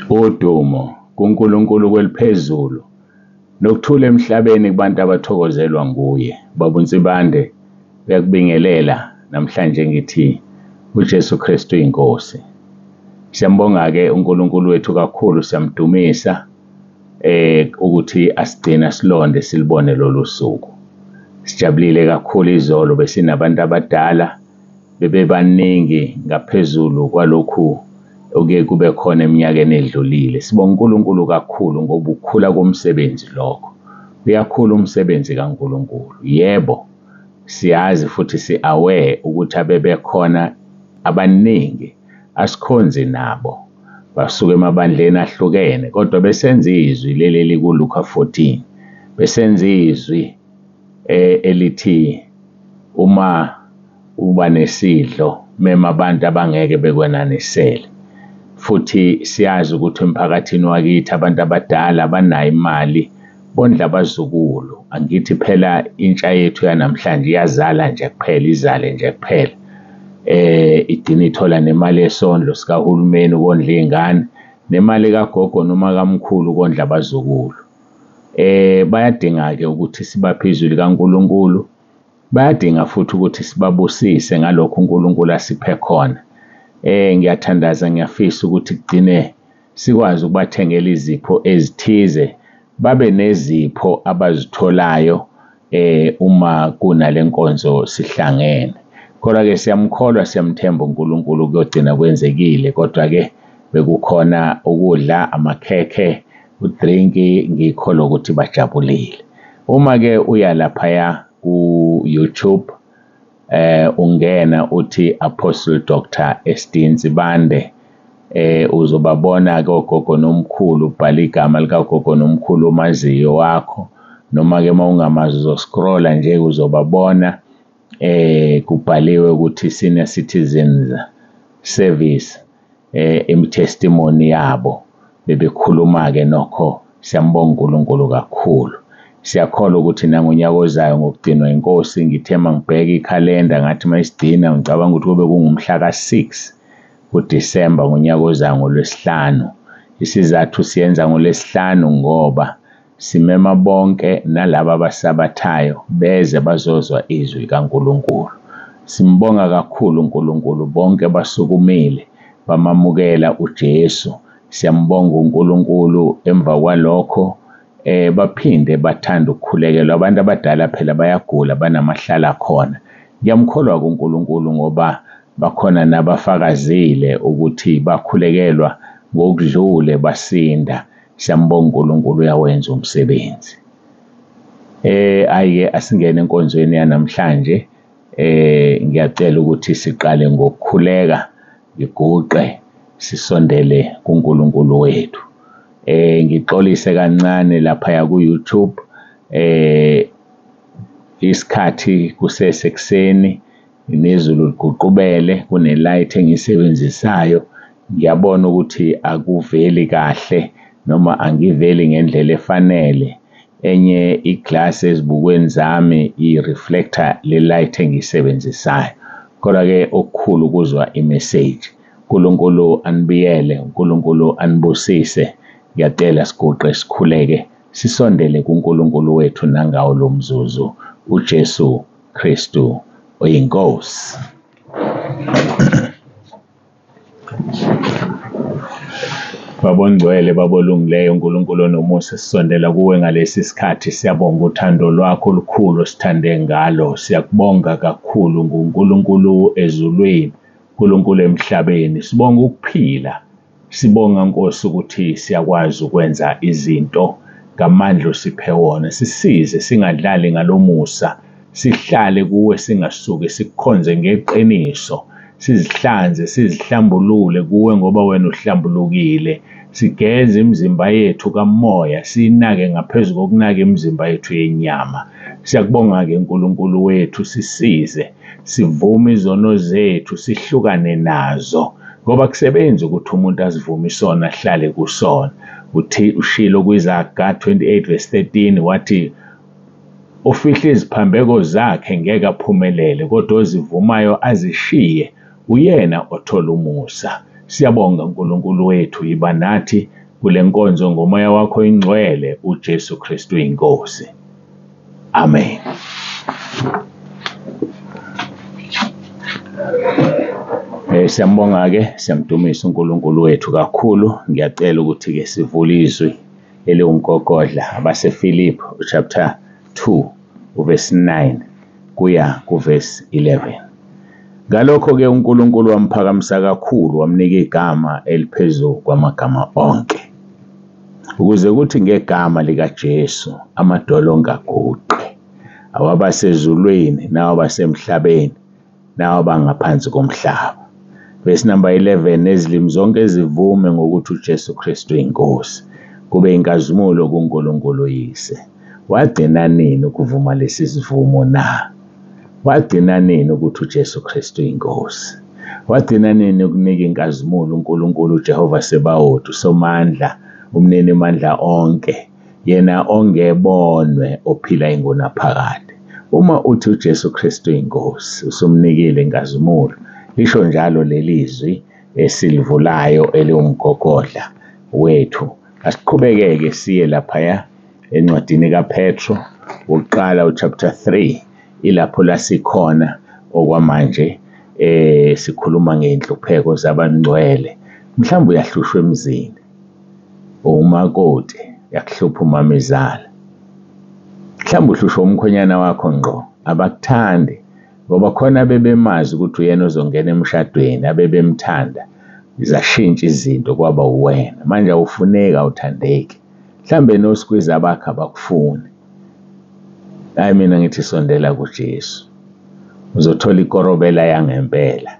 Udumo kuNkulunkulu kweliphezulu nokuthula emhlabeni kubantu abathokozelwa nguye. Baba uNsibande uyakubingelela namhlanje ngithi uJesu KRISTU Inkosi. Siyambonga ke uNkulunkulu wethu kakhulu, siyamdumisa ukuthi asigcina silonde silibone lolu suku. Sijabulile kakhulu izolo besinabantu abadala bebebaningi ngaphezulu kwalokhu oke kube khona eminyakeni edlulile. Sibonga uNkulunkulu kakhulu ngoba ukukhula komsebenzi lokho. Uyakhula umsebenzi kaNkulunkulu. Yebo, siyazi futhi si-aware ukuthi abebekhona abaningi asikhonzi nabo basuka emabandleni ahlukene, kodwa besenza izwi leli kuLuka 14. Besenza izwi elithi uma uba nesidlo mema abantu abangeke bekwenanisele. Futhi siyazi ukuthi emphakathini wakithi abantu abadala abanayo imali bondla abazukulu. Angithi phela intsha yethu yanamhlanje iyazala nje kuphela, izale nje kuphela. Igcina ithola nemali yesondlo sikahulumeni ukondla iy'ngane, nemali kagogo noma kamkhulu ukondla abazukulu. Bayadinga-ke ukuthi sibaphe izwi likaNkulunkulu. Bayadinga futhi ukuthi sibabusise ngalokho uNkulunkulu asiphe khona. Ngiyathandaza, ngiyafisa ukuthi kugcine sikwazi ukubathengela izipho ezithize, babe nezipho abazitholayo uma kunale nkonzo sihlangene. Kodwa-ke siyamkholwa, siyamthemba uNkulunkulu kuyogcina kwenzekile, kodwa-ke bekukhona ukudla, amakhekhe, udrinki, ngikholwa ukuthi bajabulile. Uma-ke uya laphaya ku-YouTube ungena uthi Apostle Dr. Inkonzo, uzobabona-ke ogogo nomkhulu, ubhala igama likagogo nomkhulu omaziyo wakho, noma-ke uma ungamazi uzoscrolla nje uzobabona kubhaliwe ukuthi Senior Citizens Service, testimony yabo bebekhuluma-ke nokho. Siyambonga uNkulunkulu kakhulu. Siyakholwa ukuthi nangonyaka ozayo ngokugcinwa inkosi, ngithema ngibheka ikhalenda ngathi mayisigcina ngicabanga ukuthi kube kungumhla ka-6 kuDisemba ngonyaka ozayo ngoLwesihlanu. Isizathu siyenza ngoLwesihlanu ngoba simema bonke nalabo abasabathayo beze bazozwa izwi likaNkulunkulu. Simbonga kakhulu uNkulunkulu, bonke basukumile bamamukela uJesu. Siyambonga uNkulunkulu. Emva kwalokho baphinde bathanda ukukhulekelwa. Abantu abadala phela bayagula, banamahlala khona. Ngiyamkholwa kuNkulunkulu ngoba bakhona nabafakazile ukuthi bakhulekelwa ngokudlule basinda. Siyambonga uNkulunkulu, uyawenza umsebenzi. Ayike asingene enkonzweni yanamhlanje. Ngiyacela ukuthi siqale ngokukhuleka, ngiguqe sisondele kuNkulunkulu wethu. Ngixolise kancane laphaya ku-YouTube. Isikhathi kusesekuseni, nezulu liguqubele, kune-light engisebenzisayo. Ngiyabona ukuthi akuveli kahle noma angiveli ngendlela efanele. Enye iglass ezibukweni zami i-reflector le-light engisebenzisayo. Kodwa-ke okukhulu ukuzwa i-message. uNkulunkulu anibiyele, uNkulunkulu anibusise. Ngiyacela siguqe sikhuleke sisondele kuNkulunkulu wethu nangawo lo mzuzu. uJesu KRISTU oyinkosi. Babongcwele, babolungileyo, uNkulunkulu onomusa, sisondela kuwe ngalesi sikhathi. Siyabonga uthando lwakho olukhulu osithande ngalo. Siyakubonga kakhulu nguNkulunkulu ezulwini, uNkulunkulu emhlabeni. Sibonga ukuphila. Sibonga Nkosi ukuthi siyakwazi ukwenza izinto ngamandla osiphe wona. Sisize singadlali ngalomusa, sihlale kuwe singasuki, sikukhonze ngeqiniso, sizihlanze, sizihlambulule kuwe ngoba wena uhlambulukile. Sigeze imizimba yethu kamoya, siyinake ngaphezu kokunaka imizimba yethu yenyama. Siyakubonga-ke uNkulunkulu wethu, sisize, sivume izono zethu, sihlukane nazo, ngoba kusebenza ukuthi umuntu azivume isona ahlale kusona. Uthi ushilo kwizaga 28:13 wathi ufihla iziphambeko zakhe ngeke aphumelele, kodwa ozivumayo azishiye uyena othola umusa. Siyabonga uNkulunkulu wethu, yiba nathi kule nkonzo ngomoya wakho ingcwele, uJesu Kristu inkosi. Amen. Siyambonga-ke, siyamdumisa uNkulunkulu wethu kakhulu. Ngiyacela ukuthi-ke sivule izwi eliwumgogodla abaseFilippi chapter 2 verse 9 kuya verse 11. Ngalokho-ke uNkulunkulu wamphakamisa kakhulu, wamnika igama eliphezulu kwamagama onke, ukuze kuthi ngegama likaJesu amadolonga aguqe, awabasezulwini nawabasemhlabeni nawabangaphansi komhlaba. Verse number 11, nezilimi zonke zivume ngokuthi uJesu Kristu inkosi, kube inkazimulo kuNkulunkulu Yise. Wagcina nini ukuvuma lesi sivumo na? Wagcina nini ukuthi uJesu Kristu inkosi? Wagcina nini ukunika inkazimulo uNkulunkulu Jehova Sebawothi, uSomandla, umnini mandla onke, yena ongebonwe, ophila ingunaphakade? Uma uthi uJesu Kristu inkosi, usumnikile inkazimulo. Lisho njalo lelizwi esilivulayo eliwumgogodla wethu. Asiqhubekeke siye laphaya encwadini kaPetro wokuqala chapter 3, ilapho la sikhona okwamanje sikhuluma ngeinhlupheko zabangcwele. Mhlawumbe uyahlushwa emzini, umakoti yakuhlupha umamezala, mhlawumbe uhlushwa umkhonyana wakho ngqo, abakuthandi ngoba khona bebemazi ukuthi uyena ozongena emshadweni, abebemthanda, izashintsha izinto kwaba uwena. Manje awufuneki, awuthandeki, mhlambe nosikwiza bakhe abakufuni. Hayi, mina ngithi sondela kuJesu, uzothola ikorobela yangempela,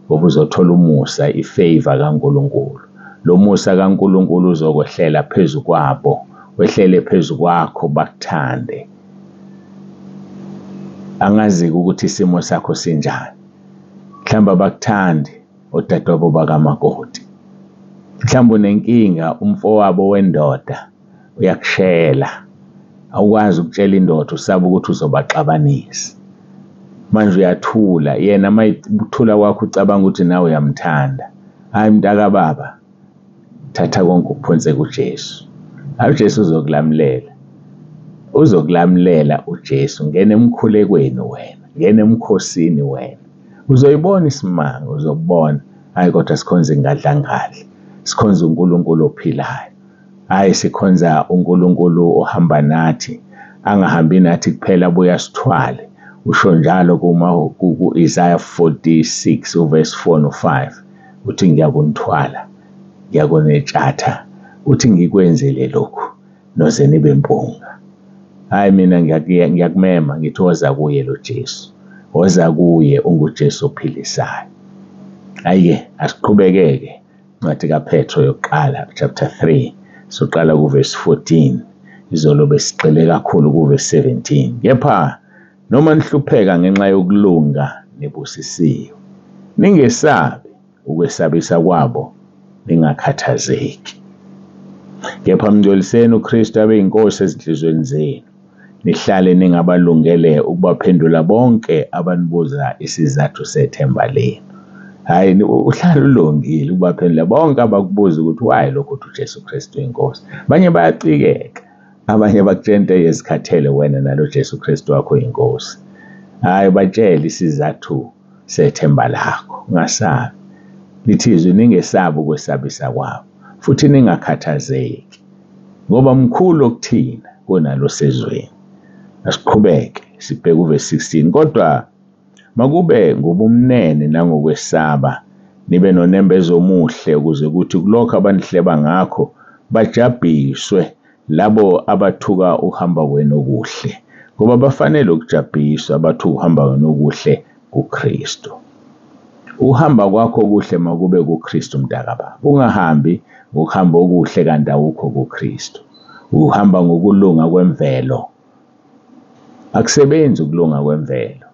ngoba uzothola umusa, ifavor kaNkulunkulu. Lo musa kaNkulunkulu uzokwehlela phezu kwabo, wehlele phezu kwakho, bakuthande. Angazi ukuthi isimo sakho sinjani, mhlawumbe abakuthandi odadewabo bakamakoti, mhlawumbe unenkinga, umfowabo wendoda uyakushela, awukwazi ukutshela indoda, usaba ukuthi uzobaxabanisa. Manje uyathula, yena mayithula kwakho ucabanga ukuthi nawe uyamthanda. Hayi mntaka baba, thatha konke ukuphonse kuJesu. Hayi, uJesu uzokulamulela uJesu, ngene emkhulekweni wena, ngene emkhosini wena, uzoyibona isimanga, uzokubona. Hayi, kodwa sikhonza ingadlangadla, sikhonza uNkulunkulu ophilayo. Hayi, sikhonza uNkulunkulu ohamba nathi, angahambi nathi kuphela, abuye asithwale. Usho njalo ku-Isaiah 46 verse 4 no-5, uthi ngiyakunithwala, ngiyakunetshatha, uthi ngikwenzele lokhu noze nibe mpunga. Hayi, mina ngiyakumema, ngithi woza kuye lo Jesu, woza kuye, unguJesu ophilisayo. Hayi-ke, asiqhubekeke incwadi kaPetro yokuqala chapter 3, soqala verse 14, izolo besigxile kakhulu verse 17. Kepha noma nihlupheka ngenxa yokulunga nebusisiwe, ningesabi ukwesabisa kwabo, ningakhathazeki. Kepha mngcoliseni uKristu abe yinkosi ezinhlizweni zenu, nihlale ningabalungele ukubaphendula bonke abanibuza isizathu sethemba lenu. Hayi, uhlale ulungile ukubaphendula bonke abakubuza ukuthi why lokho uthi uJesu Kristu inkosi. Abanye bayacikeka, abanye bakutshente ezikhathele wena nalo Jesu Kristu wakho inkosi. Hayi, batshele isizathu sethemba lakho, ungasabi. Lithi izwi, ningesabi ukwesabisa kwabo, futhi ningakhathazeki, ngoba mkhulu okuthina kunalo sezweni. Asiqhubeke sibheke verse 16. Kodwa makube ngobumnene nangokwesaba, nibe nonembezo omuhle, ukuze kuthi kulokho abanihleba ngakho bajabhiswe labo abathuka uhamba kwenu okuhle, ngoba bafanele ukujabhiswa abathuka uhamba kwenu okuhle kuKristu. Uhamba kwakho okuhle makube kuKristu mntakababa. Ungahambi ngokuhamba okuhle kanti awukho kuKristu. Uhamba ngokulunga kwemvelo. Akusebenzi ukulunga kwemvelo,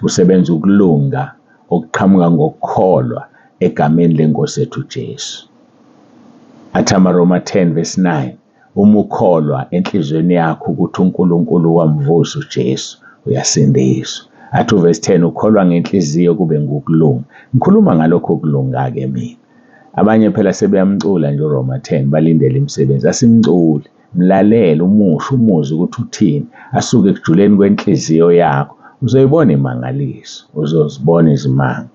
kusebenza ukulunga okuqhamuka ngokukholwa egameni lenkosi yethu Jesu. Athi amaRoma 10 verse 9, uma ukholwa enhlizweni yakho ukuthi uNkulunkulu wamvusa uJesu, uyasindiswa. Athi verse 10, ukholwa ngenhliziyo kube ngukulunga. Ngikhuluma ngalokho kulunga-ke mina. Abanye phela sebeyamcula nje uRoma 10 balindele imisebenzi. Asimculi, mlalele umusho umuzi ukuthi uthini, asuke ekujuleni kwenhliziyo yakho. Uzoyibona imangaliso, uzozibona izimanga.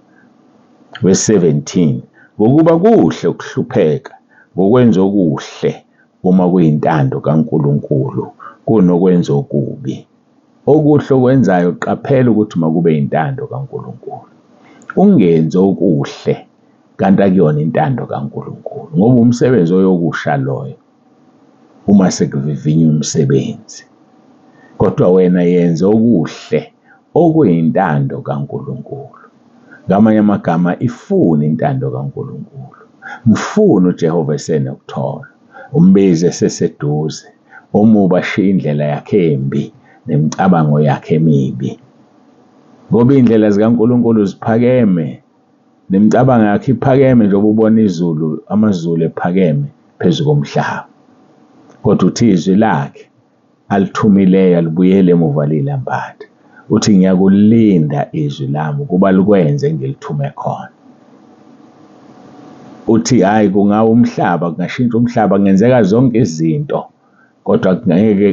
Verse 17, ngokuba kuhle ukuhlupheka ngokwenza okuhle uma kuyintando kaNkulunkulu kunokwenza okubi. Okuhle okwenzayo qaphela ukuthi makube intando kaNkulunkulu. Ungenze okuhle kanti akuyona intando kaNkulunkulu, ngoba umsebenzi oyokusha loyo uma sekuvivinya umsebenzi. Kodwa wena yenze okuhle okuyintando kaNkulunkulu. Ngamanye amagama, ifune intando kaNkulunkulu. Mfune uJehova esenokuthola, umbize eseseduze, omubi ashiye indlela yakhe embi nemicabango yakhe emibi. Ngoba indlela zikaNkulunkulu ziphakeme, nemicabango yakhe iphakeme njengoba ubona izulu, amazulu ephakeme phezu komhlaba. Kodwa uthi izwi lakhe alithumileyo alibuyele emuva lilambatha. Uthi ngiyakulinda izwi lami kuba likwenze engilithume khona. Uthi hayi kungawa umhlaba, kungashintsha umhlaba, kungenzeka zonke izinto, kodwa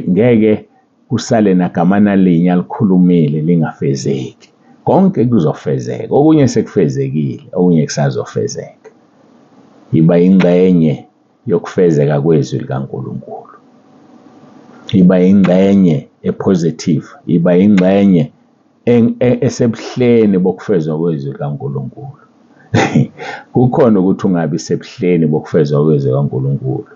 ngeke kusale nagamana linye alikhulumile lingafezeki. Konke kuzofezeka, okunye sekufezekile, okunye kusazofezeka. Iba ingxenye yokufezeka kwezwi likaNkulunkulu. Iba ingxenye epositive, iba ingxenye esebuhleni bokufezwa kwezwi likaNkulunkulu. Kukhona ukuthi ungabi sebuhleni bokufezwa kwezwi likaNkulunkulu.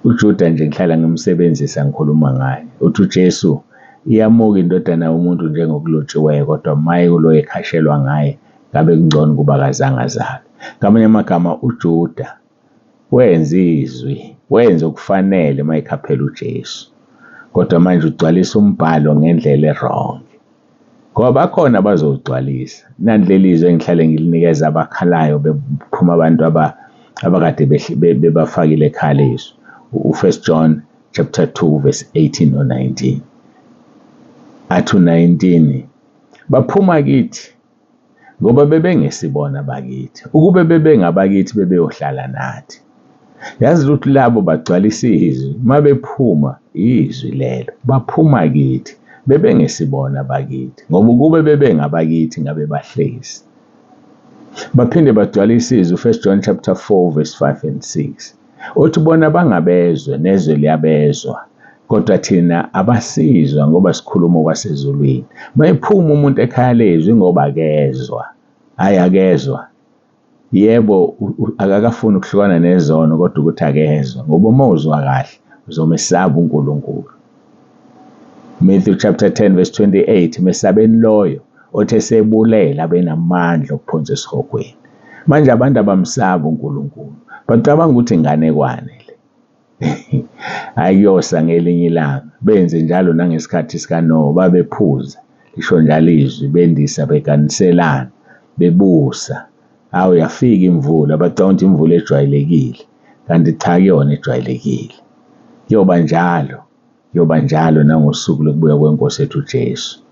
uJuda nje ngihlala ngimsebenzisa ngikhuluma ngaye. Uthi uJesu iyamuka indodana yomuntu njengokulotshiweyo, kodwa maye kulo ekhashelwa ngaye ngabe kungcono kuba kazange azalwe. Ngamanye amagama uJuda wenza izwi, wenza okufanele mayekhaphela uJesu, kodwa manje ugcwalisa umbhalo ngendlela errong. Ngoba bakhona bazogcwalisa. Nandleli izwi engihlale ngilinikeza abakhalayo bephuma abantu abakade bebafakile ekhaya izwi. U1 John chapter 2 verse 18 or 19. Athi 19, baphuma kithi ngoba bebengesibona bakithi, ukube bebengabakithi bebeyohlala nathi. Yazi ukuthi labo bagcwalisa izwi, mabephuma izwi lelo, baphuma kithi bebengesibona bakithi, ngoba ukube bebengabakithi ngabe bahlezi. Baphinde bagcwalisa izwi u1 John chapter 4 verse 5 and 6. Uthi bona bangabezwe nezwe liyabezwa, kodwa thina abasizwa ngoba sikhuluma kwasezulwini. Mayephuma umuntu ekhaya lezwi ngoba akezwa, hayi akezwa. Yebo akakafuni ukuhlukana nezono, kodwa ukuthi akezwa, ngoba uma uzwa kahle uzomesaba uNkulunkulu. Matthew chapter 10 verse 28, mesabeni loyo othi esebulela abenamandla okuphonsa esihogweni. Manje abantu abamsaba uNkulunkulu bacabanga ukuthi inganekwane le. Ayosa ngelinye ilanga, benze njalo nangesikhathi sikaNoah, babephuza lisho njalo izwi, bendisa beganiselana, bebusa. Awu yafika imvula, bacabanga ukuthi imvula ejwayelekile, kanti cha kuyona ejwayelekile. Yoba njalo nangosuku lokubuya kweNkosi yethu uJesu.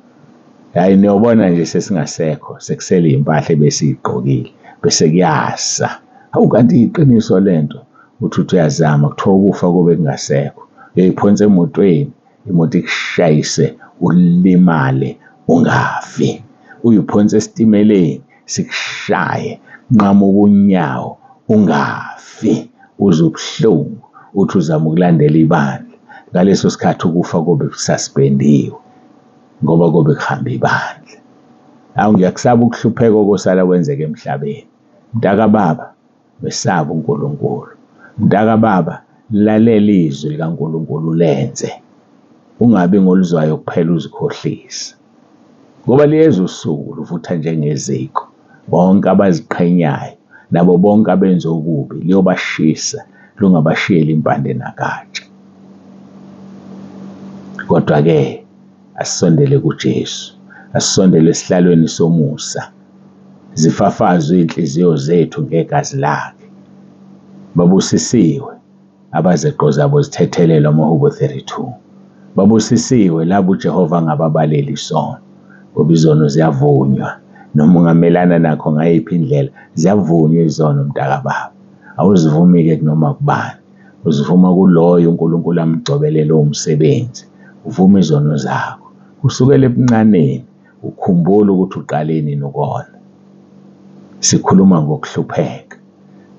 Hayi niyobona nje sesingasekho, sekusele impahla ebesiyigqokile, bese kuyasa. Hawu kanti iqiniso lento, uthi uyazama kuthiwa ukufa kube kungasekho. Uyayiphonsa emotweni, imoto ikushayise ulimale ungafi. Uyiphonsa esitimeleni sikushaye, nqamuka unyawo ungafi, uzubuhlungu, uthi uzama ukulandela ibandla. Ngaleso sikhathi ukufa kube kususpendiwe ngoba kube kuhamba ibandla. Hawu ngiyakusaba ukuhlupheka okosala kwenzeka emhlabeni. Mntaka baba, besaba uNkulunkulu. Mntaka baba, lalela izwi likaNkulunkulu lenze. Ungabi ngoluzwayo kuphela uzikhohlisa. Ngoba liyeza usuku luvutha njengeziko. Bonke abaziqhenyayo nabo bonke abenza okubi liyobashisa, lungabashiyeli impande nagatsha. Kodwa-ke asisondele kuJesu, asisondele esihlalweni somusa, zifafazwe inhliziyo zethu ngegazi lakhe. Babusisiwe abazeqo zabo zithethelelwa amahubo 32. Babusisiwe labo uJehova ngababalela isono, ngoba izono ziyavunywa. Noma ungamelana nakho ngayiphi indlela, ziyavunywa izono mntaka baba. awuzivumi-ke kunoma kubani, uzivuma kuloyo uNkulunkulu amgcobelele umsebenzi, uvuma izono zakho kusukela ebuncaneni, ukhumbula ukuthi uqaleni nokona. Sikhuluma ngokuhlupheka,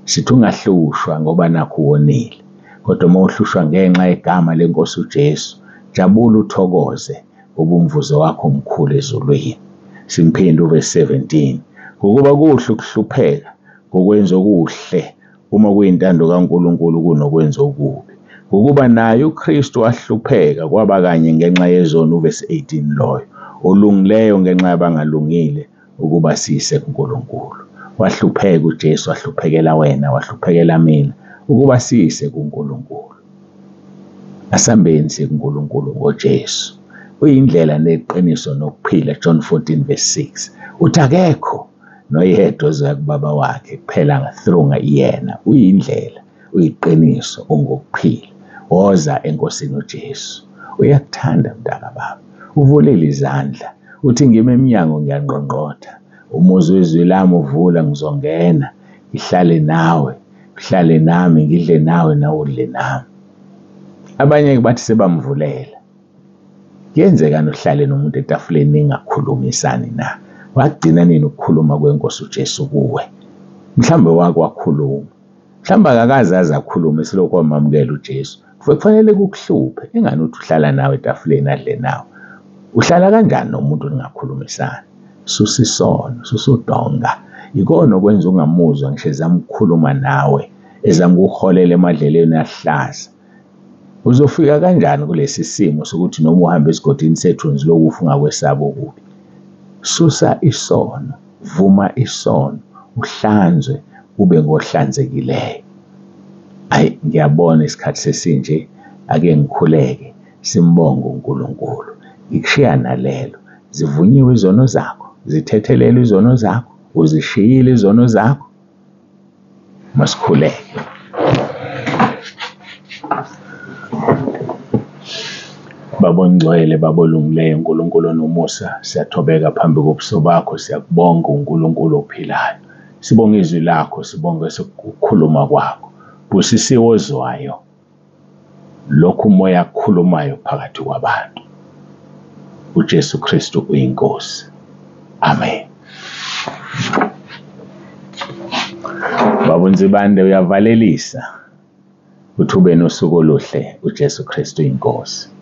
sithi ungahlushwa ngoba nakho uwonile, kodwa uma uhlushwa ngenxa yegama lenkosi uJesu, jabula uthokoze ngoba umvuzo wakho omkhulu ezulwini. Simphinde uverse 17, ngokuba kuhle ukuhlupheka ngokwenza okuhle uma kuyintando kaNkulunkulu kunokwenza okubi, ngokuba naye uKristu wahlupheka kwaba kanye ngenxa yezono, uverse 18 loyo, olungileyo ngenxa yabangalungile, ukuba siyise kuNkulunkulu. Wahlupheka uJesu, wahluphekela wena, wahluphekela mina, ukuba siyise kuNkulunkulu. Asambeni siye kuNkulunkulu ngoJesu. Uyindlela neqiniso nokuphila, John 14 verse 6. Uthi akekho noyedwa ozoya kubaba wakhe kuphela through yena. Uyindlela, uyiqiniso, ungokuphila. Woza enkosini uJesu. Uyakuthanda mntaka baba. Uvulele izandla. Uthi ngime eminyango ngiyangqongqotha. Umuzi wezwi lami uvula ngizongena. Ngihlale nawe, uhlale nami, ngidle nawe nawe udle nami. Abanye bathi sebamvulela. Kuyenzekani uhlale nomuntu etafuleni ningakhulumisani na? Wagcina nini ukukhuluma kwenkosi uJesu kuwe? Mhlambe wake wakhuluma. Mhlamba akakaze aze akhulume silokhu wamamukela uJesu. Kufanele kukuhluphe. Ingani uthi uhlala nawe etafuleni adle nawe? Uhlala kanjani nomuntu ningakhulumisani? Susa isono, susa udonga. Ikona okwenza ungamuzwa ngisho ezama ukukhuluma nawe, ezama ukuholela emadleleni ahlaza. Uzofika kanjani kulesi simo sokuthi noma uhambe esigodini sethunzi lokufa ungakwesaba okubi? Susa isono, vuma isono, uhlanzwe, ube ngohlanzekileyo. Ayi, ngiyabona isikhathi sesinje, ake ngikhuleke, simbonge uNkulunkulu. Ngikushiya nalelo, zivunyiwe izono zakho, zithethelele izono zakho, uzishiyile izono zakho. Masikhuleke. Babongcwele, babolungileyo, uNkulunkulu onomusa, siyathobeka phambi kobuso bakho, siyakubonga uNkulunkulu ophilayo. Sibonga izwi lakho, sibonga ukukhuluma kwakho. Busisiwe ozwayo lokhu umoya akukhulumayo phakathi kwabantu. uJesu KRISTU uyinkosi. Amen. Babunzibande, uyavalelisa ukuthi ube nosuku oluhle. uJesu KRISTU uyinkosi.